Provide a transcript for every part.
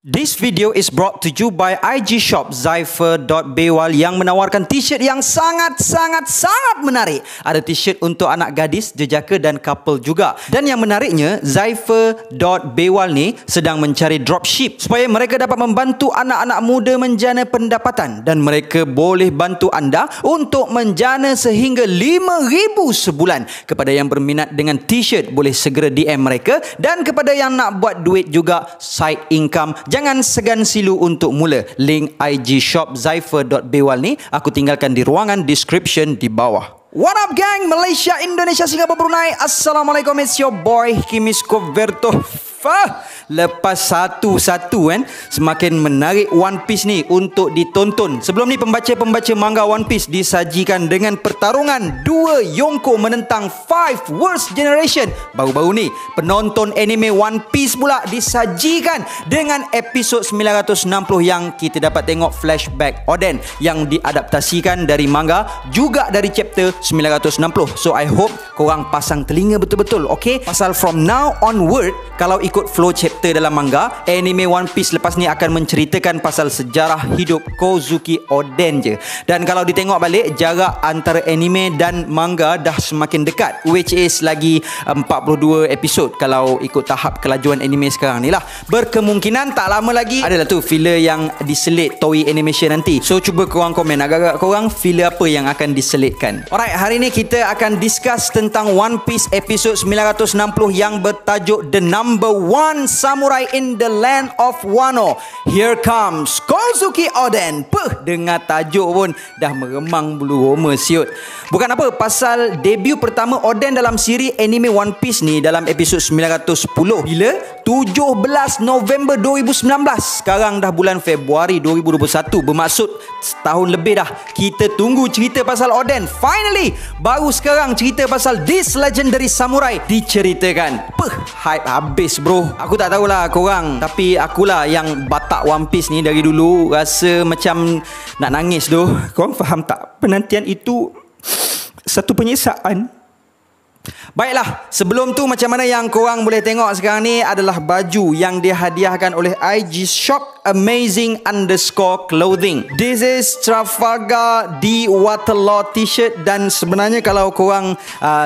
This video is brought to you by IG Shop Zypher.Bewal yang menawarkan t-shirt yang sangat menarik. Ada t-shirt untuk anak gadis, jejaka dan couple juga. Dan yang menariknya, Zypher.Bewal ni sedang mencari dropship supaya mereka dapat membantu anak-anak muda menjana pendapatan. Dan mereka boleh bantu anda untuk menjana sehingga RM5,000 sebulan. Kepada yang berminat dengan t-shirt, boleh segera DM mereka. Dan kepada yang nak buat duit juga, side income, jangan segan silu untuk mula. Link IG Shop Zypher.Bewal ni aku tinggalkan di ruangan description di bawah. What up gang, Malaysia, Indonesia, Singapura, Brunei. Assalamualaikum, it's your boy Kimis Koverto. Lepas satu-satu kan, semakin menarik One Piece ni untuk ditonton. Sebelum ni pembaca-pembaca manga One Piece disajikan dengan pertarungan dua Yonko menentang 5 Worst Generation. Baru-baru ni penonton anime One Piece pula disajikan dengan episod 960 yang kita dapat tengok flashback Oden yang diadaptasikan dari manga juga dari chapter 960. So I hope korang pasang telinga betul-betul, okay? Pasal from now onward, kalau ikut flow chapter dalam manga, anime One Piece lepas ni akan menceritakan pasal sejarah hidup Kozuki Oden je. Dan kalau ditengok balik, jarak antara anime dan manga dah semakin dekat, which is lagi 42 episod kalau ikut tahap kelajuan anime sekarang ni lah. Berkemungkinan tak lama lagi adalah tu filler yang diselit Toei Animation nanti. So cuba korang komen agak-agak korang filler apa yang akan diselitkan. Alright, hari ni kita akan discuss tentang One Piece episod 960 yang bertajuk The Number One Samurai in the Land of Wano. Here comes Kozuki Oden. Dengar tajuk pun dah meremang bulu roma siut. Bukan apa, pasal debut pertama Oden dalam siri anime One Piece ni dalam episod 910. Bila? 17 November 2019. Sekarang dah bulan Februari 2021. Bermaksud setahun lebih dah kita tunggu cerita pasal Oden. Finally, baru sekarang cerita pasal this legendary samurai diceritakan. Hype habis bro. Aku tak tahulah korang, tapi akulah yang batak One Piece ni dari dulu rasa macam nak nangis doh. Korang faham tak? Penantian itu satu penyiksaan. Baiklah, sebelum tu macam mana yang korang boleh tengok sekarang ni adalah baju yang dihadiahkan oleh IG Shop Amazing_Clothing. This is Trafalgar D Waterloo t-shirt. Dan sebenarnya kalau korang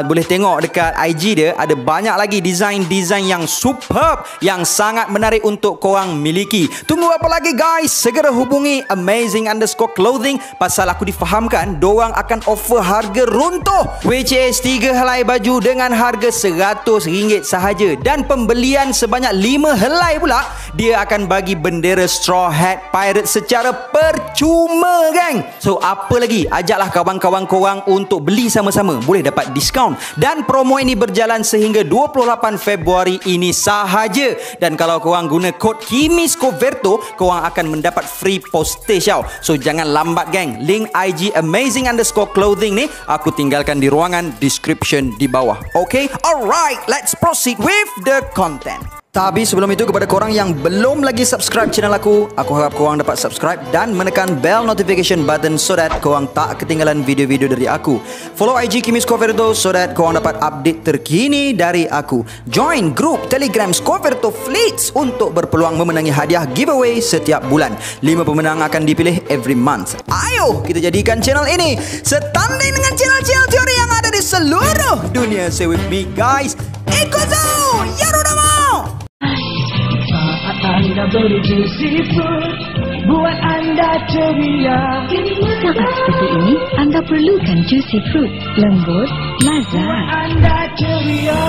boleh tengok dekat IG dia, ada banyak lagi design-design yang superb, yang sangat menarik untuk korang miliki. Tunggu apa lagi guys? Segera hubungi Amazing_Clothing. Pasal aku difahamkan dorang akan offer harga runtuh, which is 3 helai baju dengan harga RM100 sahaja. Dan pembelian sebanyak 5 helai pula, dia akan bagi bendera Straw Hat Pirate secara percuma gang. So apa lagi, ajaklah kawan-kawan korang untuk beli sama-sama, boleh dapat diskaun. Dan promo ini berjalan sehingga 28 Februari ini sahaja. Dan kalau korang guna kod Kimis Koverto, korang akan mendapat free postage tau. So jangan lambat gang. Link IG Amazing_Clothing ni aku tinggalkan di ruangan description di bawah. Okay, alright, let's proceed with the content. Tapi sebelum itu, kepada korang yang belum lagi subscribe channel aku harap korang dapat subscribe dan menekan bell notification button so that korang tak ketinggalan video-video dari aku. Follow IG Kimis Koverto so that korang dapat update terkini dari aku. Join grup Telegram Koverto Fleets untuk berpeluang memenangi hadiah giveaway setiap bulan. 5 pemenang akan dipilih every month. Ayo kita jadikan channel ini setanding dengan channel-channel teori yang ada di seluruh dunia. Say with me guys, Ikuzo Yarudamo. Anda beli juicy fruit, buat anda ceria. Saat seperti ini, anda perlukan juicy fruit, lembut, lezat. Buat anda ceria.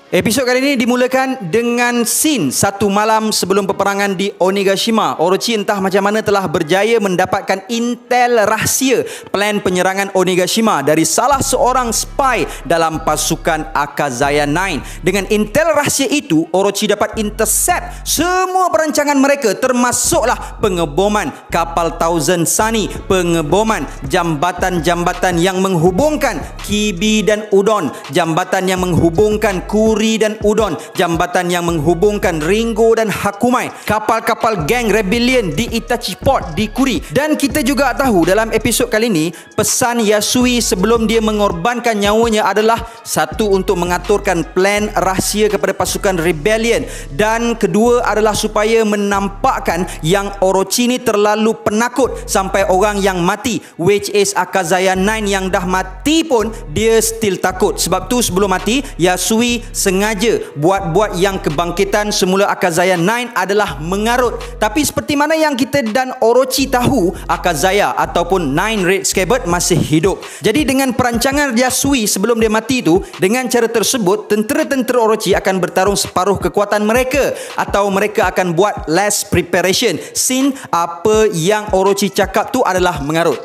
Episod kali ini dimulakan dengan scene satu malam sebelum peperangan di Onigashima. Orochi entah macam mana telah berjaya mendapatkan intel rahsia plan penyerangan Onigashima dari salah seorang spy dalam pasukan Akazaya 9. Dengan intel rahsia itu, Orochi dapat intercept semua perancangan mereka, termasuklah pengeboman kapal Thousand Sunny, pengeboman jambatan-jambatan yang menghubungkan Kibi dan Udon, jambatan yang menghubungkan Kuri Nuri dan Udon, jambatan yang menghubungkan Ringo dan Hakumai, kapal-kapal geng rebellion di Itachi Port di Kuri. Dan kita juga tahu dalam episod kali ini, pesan Yasui sebelum dia mengorbankan nyawanya adalah satu, untuk mengaturkan plan rahsia kepada pasukan rebellion, dan kedua adalah supaya menampakkan yang Orochi ni terlalu penakut sampai orang yang mati, which is Akazaya 9 yang dah mati pun dia still takut. Sebab tu sebelum mati, Yasui sengaja buat yang kebangkitan semula Akazaya 9 adalah mengarut. Tapi seperti mana yang kita dan Orochi tahu, Akazaya ataupun 9 Red Scabbard masih hidup. Jadi dengan perancangan Yasui sebelum dia mati tu, dengan cara tersebut tentera-tentera Orochi akan bertarung separuh kekuatan mereka, atau mereka akan buat less preparation. Sin apa yang Orochi cakap tu adalah mengarut.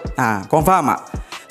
Korang faham tak?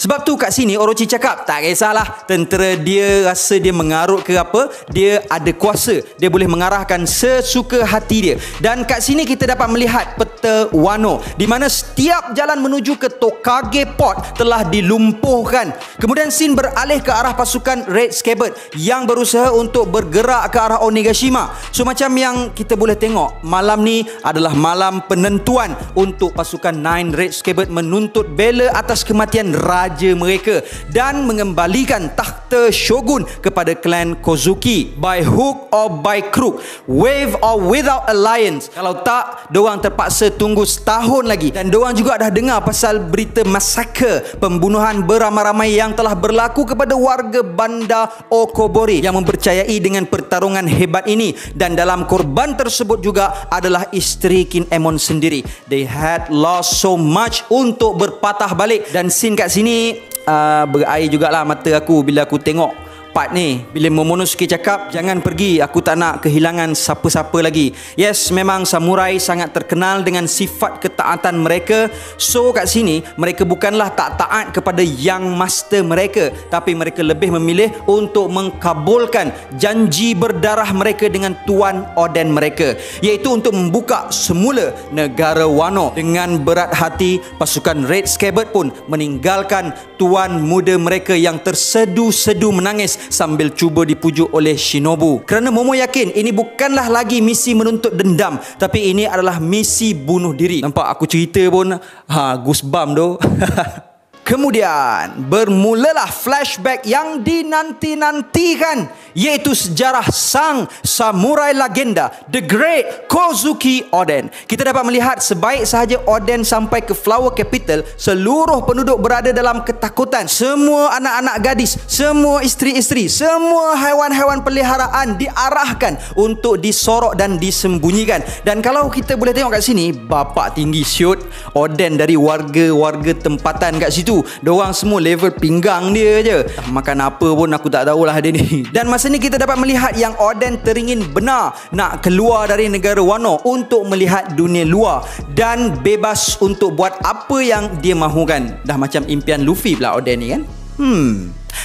Sebab tu kat sini Orochi cakap, tak kisahlah tentera dia rasa dia mengarut ke apa, dia ada kuasa, dia boleh mengarahkan sesuka hati dia. Dan kat sini kita dapat melihat peta Wano, di mana setiap jalan menuju ke Tokage Port telah dilumpuhkan. Kemudian Sin beralih ke arah pasukan Red Scabbard yang berusaha untuk bergerak ke arah Onigashima. So macam yang kita boleh tengok, malam ni adalah malam penentuan untuk pasukan 9 Red Scabbard menuntut bela atas kematian raja mereka dan mengembalikan takhta shogun kepada klan Kozuki, by hook or by crook, with or without alliance. Kalau tak, diorang terpaksa tunggu setahun lagi. Dan diorang juga dah dengar pasal berita massacre, pembunuhan beramai-ramai yang telah berlaku kepada warga bandar Okobori yang mempercayai dengan pertarungan hebat ini. Dan dalam korban tersebut juga adalah isteri Kinemon sendiri. They had lost so much untuk berpatah balik. Dan scene kat sini berair jugalah mata aku bila aku tengok part ni. Bila Momonosuke cakap, jangan pergi, aku tak nak kehilangan siapa-siapa lagi. Yes, memang samurai sangat terkenal dengan sifat ketaatan mereka. So kat sini mereka bukanlah tak taat kepada yang master mereka, tapi mereka lebih memilih untuk mengkabulkan janji berdarah mereka dengan Tuan Oden mereka, iaitu untuk membuka semula negara Wano. Dengan berat hati, pasukan Red Scabbard pun meninggalkan tuan muda mereka yang tersedu-sedu menangis sambil cuba dipujuk oleh Shinobu. Kerana Momo yakin ini bukanlah lagi misi menuntut dendam, tapi ini adalah misi bunuh diri. Nampak aku cerita pun goosebump tu. Kemudian bermulalah flashback yang dinanti-nantikan, iaitu sejarah sang samurai legenda, The Great Kozuki Oden. Kita dapat melihat sebaik sahaja Oden sampai ke Flower Capital, seluruh penduduk berada dalam ketakutan. Semua anak-anak gadis, semua isteri-isteri, semua haiwan-haiwan peliharaan diarahkan untuk disorok dan disembunyikan. Dan kalau kita boleh tengok kat sini, bapak tinggi siut Oden dari warga-warga tempatan kat situ, diorang semua level pinggang dia je. Makan apa pun aku tak tahulah dia ni. Dan masa ni kita dapat melihat yang Oden teringin benar nak keluar dari negara Wano untuk melihat dunia luar dan bebas untuk buat apa yang dia mahukan. Dah macam impian Luffy pula Oden ni kan.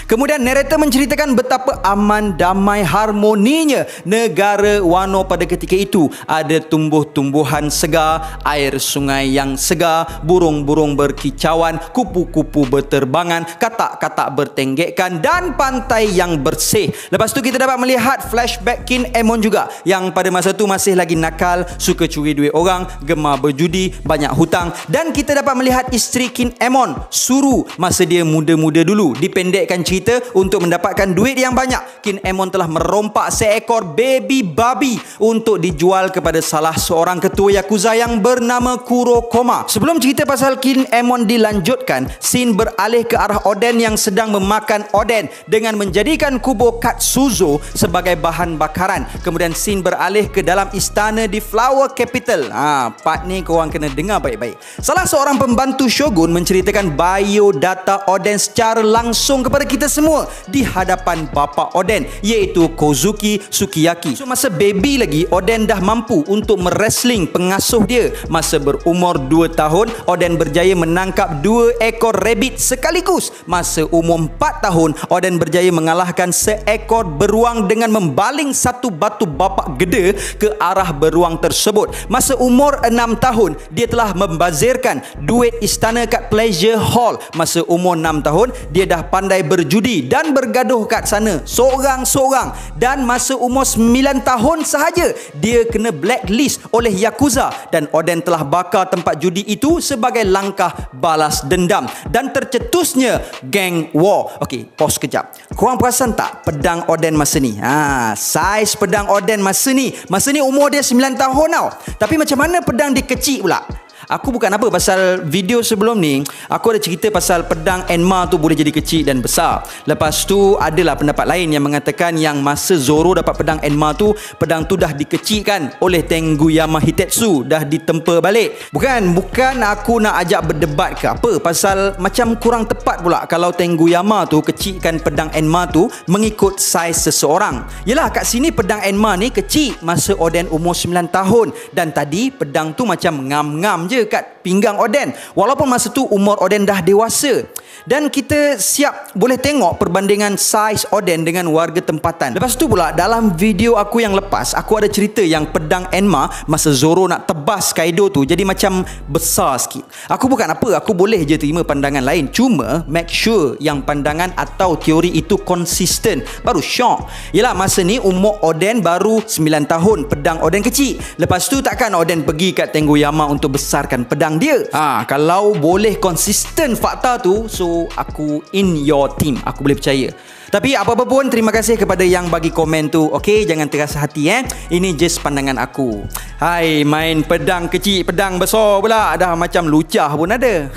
Kemudian narrator menceritakan betapa aman, damai, harmoninya negara Wano pada ketika itu. Ada tumbuh-tumbuhan segar, air sungai yang segar, burung-burung berkicauan, kupu-kupu berterbangan, katak-katak bertenggekan dan pantai yang bersih. Lepas tu kita dapat melihat flashback Kinemon juga, yang pada masa tu masih lagi nakal, suka curi duit orang, gemar berjudi, banyak hutang. Dan kita dapat melihat isteri Kinemon, Suru, masa dia muda-muda dulu. Dipendekkan cerita, untuk mendapatkan duit yang banyak, Kinemon telah merompak seekor baby babi untuk dijual kepada salah seorang ketua Yakuza yang bernama Kurokoma. Sebelum cerita pasal Kinemon dilanjutkan, scene beralih ke arah Oden yang sedang memakan Oden dengan menjadikan kubur Katsuzo sebagai bahan bakaran. Kemudian scene beralih ke dalam istana di Flower Capital. Part ni korang kena dengar baik-baik. Salah seorang pembantu Shogun menceritakan biodata Oden secara langsung kepada kita semua di hadapan bapa Oden, iaitu Kozuki Sukiyaki. So masa baby lagi, Oden dah mampu untuk wrestling pengasuh dia. Masa berumur 2 tahun, Oden berjaya menangkap 2 ekor rabbit sekaligus. Masa umur 4 tahun, Oden berjaya mengalahkan seekor beruang dengan membaling satu batu bapak gede ke arah beruang tersebut. Masa umur 6 tahun, dia telah membazirkan duit istana kat Pleasure Hall. Masa umur 6 tahun, dia dah pandai berjudi judi dan bergaduh kat sana seorang-seorang, dan masa umur 9 tahun sahaja dia kena blacklist oleh Yakuza dan Oden telah bakar tempat judi itu sebagai langkah balas dendam dan tercetusnya gang war. Okey, pause kejap. Korang perasan tak pedang Oden masa ni? Saiz pedang Oden masa ni umur dia 9 tahun tau. Tapi macam mana pedang dia kecil pula? Aku bukan apa, pasal video sebelum ni aku ada cerita pasal pedang Enma tu boleh jadi kecil dan besar. Lepas tu adalah pendapat lain yang mengatakan yang masa Zoro dapat pedang Enma tu, pedang tu dah dikecilkan oleh Tenguyama Hitetsu, dah ditempa balik. Bukan aku nak ajak berdebat ke apa, pasal macam kurang tepat pula kalau Tenguyama tu kecilkan pedang Enma tu mengikut saiz seseorang. Yelah, kat sini pedang Enma ni kecil masa Oden umur 9 tahun, dan tadi pedang tu macam ngam-ngam je kat pinggang Oden, walaupun masa tu umur Oden dah dewasa. Dan kita siap boleh tengok perbandingan saiz Oden dengan warga tempatan. Lepas tu pula dalam video aku yang lepas, aku ada cerita yang pedang Enma masa Zoro nak tebas Kaido tu jadi macam besar sikit. Aku bukan apa, aku boleh je terima pandangan lain, cuma make sure yang pandangan atau teori itu konsisten, baru syok. Yelah, masa ni umur Oden baru 9 tahun, pedang Oden kecil. Lepas tu takkan Oden pergi kat Tenguyama untuk besarkan pedang dia? Kalau boleh konsisten fakta tu, so aku in your team, aku boleh percaya. Tapi apa-apa pun, terima kasih kepada yang bagi komen tu. Okey, jangan terasa hati ini just pandangan aku. Hai, main pedang kecil, pedang besar pula, dah macam lucah pun ada.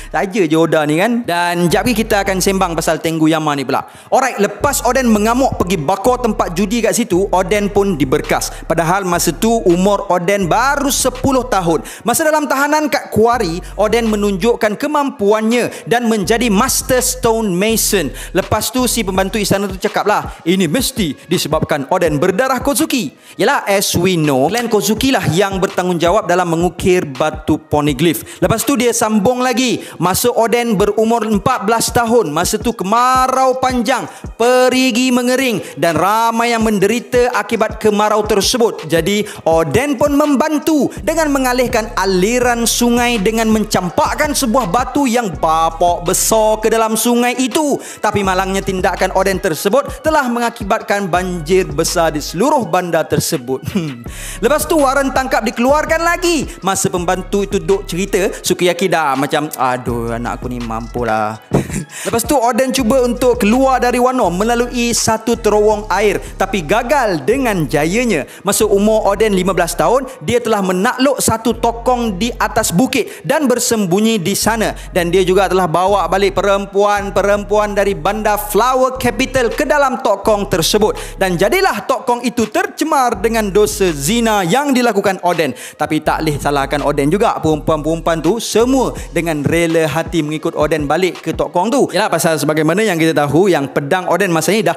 Saja je Oda ni kan. Dan jap lagi kita akan sembang pasal Tenguyama ni pula. Alright, lepas Oden mengamuk pergi bakar tempat judi kat situ, Oden pun diberkas. Padahal masa tu umur Oden baru 10 tahun. Masa dalam tahanan kat Kuari, Oden menunjukkan kemampuannya dan menjadi Master Stone Mason. Lepas tu si pembantu istana tu cakap lah, ini mesti disebabkan Oden berdarah Kozuki. Yalah, as we know, klan Kozuki lah yang bertanggungjawab dalam mengukir batu poneglyph. Lepas tu dia sambung lagi, masa Oden berumur 14 tahun, masa tu kemarau panjang, perigi mengering dan ramai yang menderita akibat kemarau tersebut. Jadi Oden pun membantu dengan mengalihkan aliran sungai dengan mencampakkan sebuah batu yang bapak besar ke dalam sungai itu. Tapi malangnya tindakan Oden tersebut telah mengakibatkan banjir besar di seluruh bandar tersebut. Lepas tu waran tangkap dikeluarkan lagi. Masa pembantu itu duk cerita, Sukiyaki dah macam, aduh anak aku ni mampulah. Lepas tu Oden cuba untuk keluar dari Wano melalui satu terowong air, tapi gagal dengan jayanya. Masa umur Oden 15 tahun, dia telah menakluk satu tokong di atas bukit dan bersembunyi di sana. Dan dia juga telah bawa balik perempuan-perempuan dari bandar Flower Capital ke dalam tokong tersebut. Dan jadilah tokong itu tercemar dengan dosa zina yang dilakukan Oden. Tapi tak boleh salahkan Oden juga. Perempuan-perempuan tu semua dengan rela hati mengikut Oden balik ke tokong tu. Yalah, pasal sebagaimana yang kita tahu, yang pedang Oden masa ni dah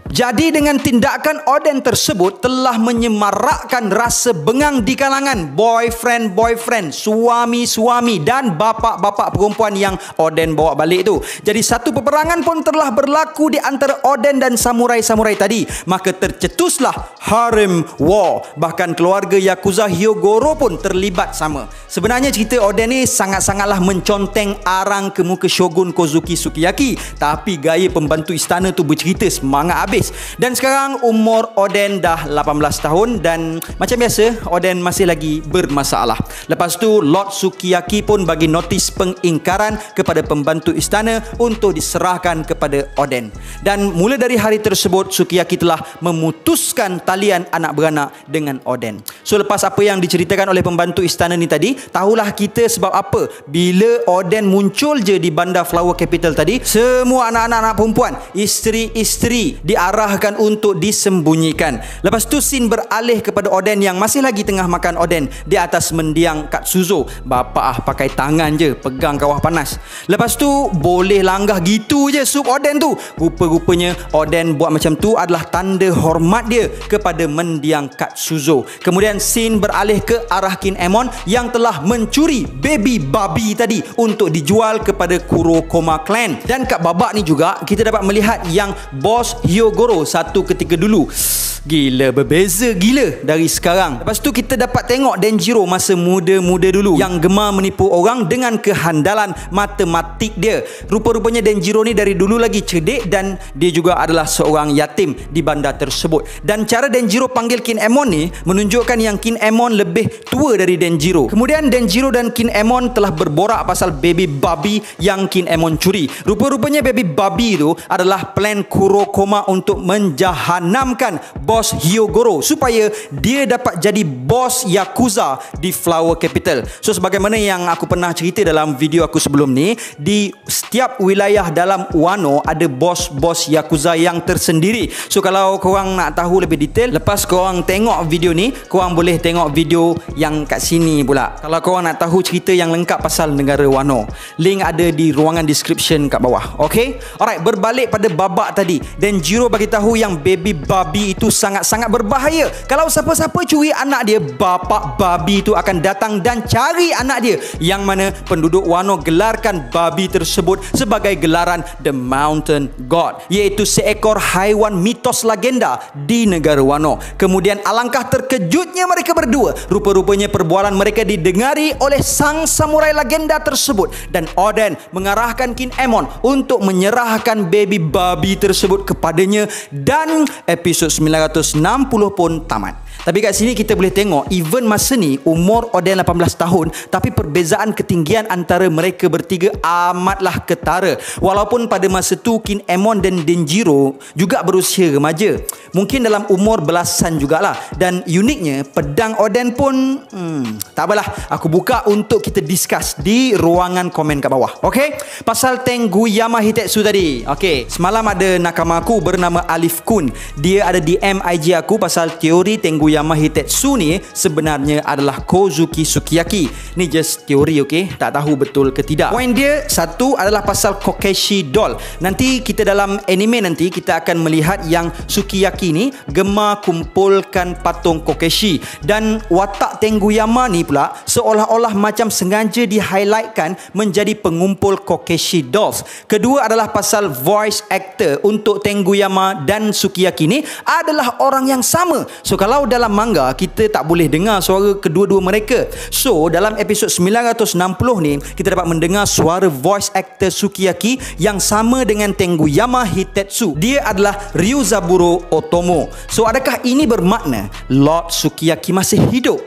Jadi dengan tindakan Oden tersebut telah menyemarakkan rasa bengang di kalangan boyfriend, suami-suami dan bapa-bapa perempuan yang Oden bawa balik tu. Jadi satu peperangan pun telah berlaku di antara Oden dan samurai-samurai tadi. Maka tercetuslah harem war. Bahkan keluarga Yakuza Hyogoro pun terlibat sama. Sebenarnya cerita Oden ni sangat-sangatlah menconteng arang ke muka Shogun Kozuki Sukiyaki. Tapi gaya pembantu istana tu bercerita semangat habis. Dan sekarang umur Oden dah 18 tahun dan macam biasa Oden masih lagi bermasalah. Lepas tu Lord Sukiyaki pun bagi notis pengingkaran kepada pembantu istana untuk diserahkan kepada Oden. Dan mula dari hari tersebut Sukiyaki telah memutuskan talian anak beranak dengan Oden. So lepas apa yang diceritakan oleh pembantu istana ni tadi, tahulah kita sebab apa bila Oden muncul je di bandar Flower Capital tadi, semua anak-anak perempuan, isteri-isteri diarahkan untuk disembunyikan. Lepas tu scene beralih kepada Oden yang masih lagi tengah makan Oden di atas mendiang Katsuzo. Bapak pakai tangan je pegang kawah panas. Lepas tu boleh langgah gitu je sup Oden tu. Rupa-rupanya Oden buat macam tu adalah tanda hormat dia kepada mendiang Katsuzo. Kemudian scene beralih ke arah Kinemon yang telah mencuri baby babi tadi untuk dijual kepada Kurokoma Clan. Dan kat babak ni juga kita dapat melihat yang Boss Hyogoro satu ketika dulu. Gila, berbeza gila dari sekarang. Lepas tu kita dapat tengok Denjiro masa muda-muda dulu yang gemar menipu orang dengan kehandalan matematik dia. Rupa-rupanya Denjiro ni dari dulu lagi cerdik dan dia juga adalah seorang yatim di bandar tersebut. Dan cara Denjiro panggil Kinemon ni menunjukkan yang Kinemon lebih tua dari Denjiro. Kemudian Denjiro dan Kinemon telah berborak pasal baby babi yang Kinemon curi. Rupa-rupanya baby babi itu adalah plan Kurokoma untuk menjahanamkan Boss Hyogoro supaya dia dapat jadi bos Yakuza di Flower Capital. So sebagaimana yang aku pernah cerita dalam video aku sebelum ni, di setiap wilayah dalam Wano ada bos-bos Yakuza yang tersendiri. So kalau korang nak tahu lebih detail, lepas korang tengok video ni, korang boleh tengok video yang kat sini pula. Kalau korang nak tahu cerita yang lengkap pasal negara Wano, link ada di ruangan description kat bawah. Okay? Alright, berbalik pada babak tadi, Denjiro bagi tahu yang baby babi itu sangat-sangat berbahaya. Kalau siapa-siapa curi anak dia, bapak babi itu akan datang dan cari anak dia, yang mana penduduk Wano gelarkan babi tersebut sebagai gelaran The Mountain God, iaitu seekor haiwan mitos legenda di negara Wano. Kemudian alangkah terkejutnya mereka berdua. Rupa-rupanya perbualan mereka didengari oleh sang samurai legenda tersebut, dan Oden mengarahkan Kinemon untuk menyerahkan baby babi tersebut kepadanya, dan episod 960 pun tamat. Tapi kat sini kita boleh tengok even masa ni umur Oden 18 tahun, tapi perbezaan ketinggian antara mereka bertiga amatlah ketara. Walaupun pada masa tu Kinemon dan Denjiro juga berusia remaja, mungkin dalam umur belasan jugalah. Dan uniknya pedang Oden pun tak apalah, aku buka untuk kita discuss di ruangan komen kat bawah. Okay, pasal Tenguyama Hitetsu tadi. Okay, semalam ada nakama aku bernama Alif Kun, dia ada DM IG aku pasal teori Tenguyama Hitetsu ni sebenarnya adalah Kozuki Sukiyaki. Ni just teori, okay, tak tahu betul ke tidak. Poin dia satu adalah pasal Kokeshi doll. Nanti kita dalam anime nanti kita akan melihat yang Sukiyaki ni gemar kumpulkan patung Kokeshi, dan watak Tenguyama ni pula seolah-olah macam sengaja di-highlightkan menjadi pengumpul Kokeshi dolls. Kedua adalah pasal voice actor untuk Tenguyama dan Sukiyaki ni adalah orang yang sama. So kalau dalam manga kita tak boleh dengar suara kedua-dua mereka. So dalam episod 960 ni kita dapat mendengar suara voice actor Sukiyaki yang sama dengan Tenguyama Hitetsu. Dia adalah Ryuzaburo Otomo. So adakah ini bermakna Lord Sukiyaki masih hidup?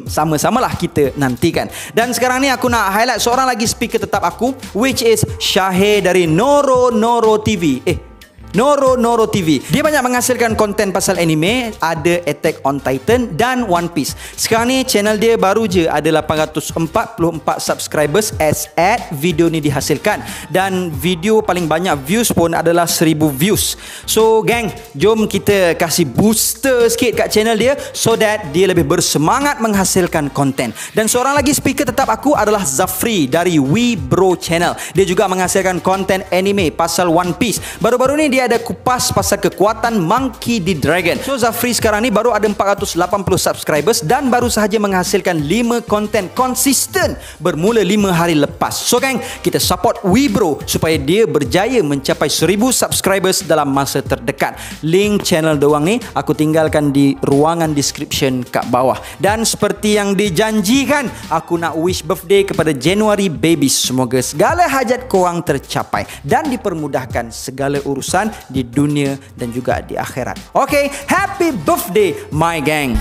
Sama-samalah kita nantikan. Dan sekarang ni aku nak highlight seorang lagi speaker tetap aku, which is Shahei dari Noro TV. Noro TV. Dia banyak menghasilkan konten pasal anime, ada Attack on Titan dan One Piece. Sekarang ni channel dia baru je ada 844 subscribers as at video ni dihasilkan, dan video paling banyak views pun adalah 1000 views. So gang, jom kita kasih booster sikit kat channel dia so that dia lebih bersemangat menghasilkan konten. Dan seorang lagi speaker tetap aku adalah Zafri dari Webro Channel. Dia juga menghasilkan konten anime pasal One Piece. Baru-baru ni dia ada kupas pasal kekuatan Monkey D. Dragon. So Zafri sekarang ni baru ada 480 subscribers dan baru sahaja menghasilkan 5 konten konsisten bermula 5 hari lepas. So gang, kita support Webro supaya dia berjaya mencapai 1000 subscribers dalam masa terdekat. Link channel doang ni aku tinggalkan di ruangan description kat bawah. Dan seperti yang dijanjikan, aku nak wish birthday kepada January Babies. Semoga segala hajat korang tercapai dan dipermudahkan segala urusan di dunia dan juga di akhirat. Okay, happy birthday my gang.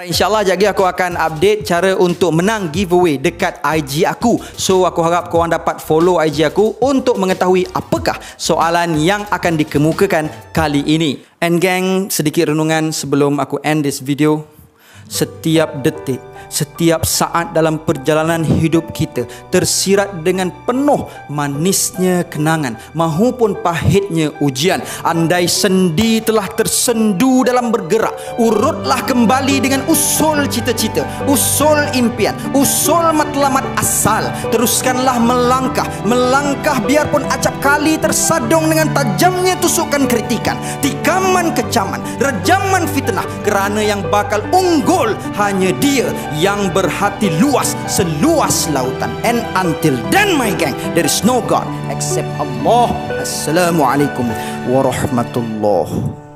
InsyaAllah jap lagi aku akan update cara untuk menang giveaway dekat IG aku. So aku harap korang dapat follow IG aku untuk mengetahui apakah soalan yang akan dikemukakan kali ini. And gang, sedikit renungan sebelum aku end this video. Setiap detik, setiap saat dalam perjalanan hidup kita tersirat dengan penuh manisnya kenangan mahupun pahitnya ujian. Andai sendi telah tersendu dalam bergerak, urutlah kembali dengan usul cita-cita, usul impian, usul matlamat asal. Teruskanlah melangkah, melangkah biarpun acap kali tersadung dengan tajamnya tusukan kritikan, tikaman kecaman, rejaman fitnah, kerana yang bakal unggul hanya dia yang berhati luas seluas lautan. And until then my gang, there is no God except Allah. Assalamualaikum warahmatullahi